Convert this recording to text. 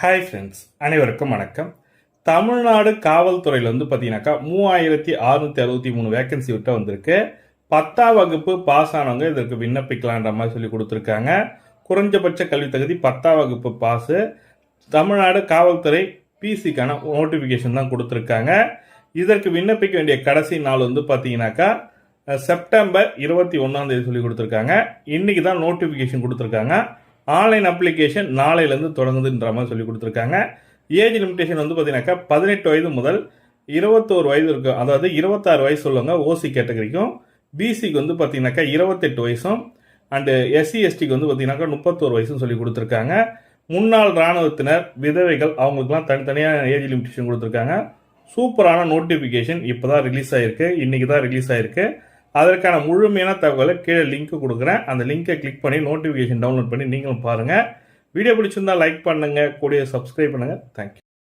Hi friends, அனைவருக்கும் வணக்கம். தமிழ்நாடு காவல்துறையில் பார்த்தீங்கன்னாக்கா 3663 வேகன்சி விட்ட வந்திருக்கு. 10ஆம் வகுப்பு பாஸ் ஆனவங்க இதற்கு விண்ணப்பிக்கலான்ற மாதிரி சொல்லி கொடுத்துருக்காங்க. குறைஞ்சபட்ச கல்வி தகுதி 10ஆம் வகுப்பு பாஸு. தமிழ்நாடு காவல்துறை பிசிக்கான நோட்டிஃபிகேஷன் தான் கொடுத்துருக்காங்க. இதற்கு விண்ணப்பிக்க வேண்டிய கடைசி நாள் பார்த்தீங்கன்னாக்கா செப்டம்பர் 21ஆம் தேதி சொல்லி கொடுத்துருக்காங்க. இன்னைக்கு தான் நோட்டிஃபிகேஷன் கொடுத்துருக்காங்க. ஆன்லைன் அப்ளிகேஷன் நாளையிலேருந்து தொடங்குதுன்ற மாதிரி சொல்லி கொடுத்துருக்காங்க. ஏஜ் லிமிடேஷன் பார்த்தீங்கன்னாக்கா 18 வயது முதல் 21 வயது இருக்கும். அதாவது 26 வயசு உள்ளவங்க ஓசி கேட்டகரிக்கும், பிசிக்கு பார்த்தீங்கன்னாக்கா 28 வயசும், அண்டு எஸ்சி எஸ்டிக்கு பார்த்தீங்கன்னாக்கா 31 வயசும் சொல்லி கொடுத்துருக்காங்க. முன்னாள் இராணுவத்தினர், விதவைகள் அவங்களுக்குலாம் தனித்தனியாக ஏஜ் லிமிடேஷன் கொடுத்துருக்காங்க. சூப்பரான நோட்டிஃபிகேஷன் இப்போ தான் ரிலீஸ் ஆகிருக்கு. இன்றைக்கி தான் ரிலீஸ் ஆகிருக்கு. அதற்கான முழுமையான தகவலை கீழே லிங்க் கொடுக்குறேன். அந்த லிங்கை கிளிக் பண்ணி நோட்டிஃபிகேஷன் டவுன்லோட் பண்ணி நீங்களும் பாருங்கள். வீடியோ பிடிச்சிருந்தா லைக் பண்ணுங்கள், கூடிய சப்ஸ்கிரைப் பண்ணுங்கள். தேங்க்யூ.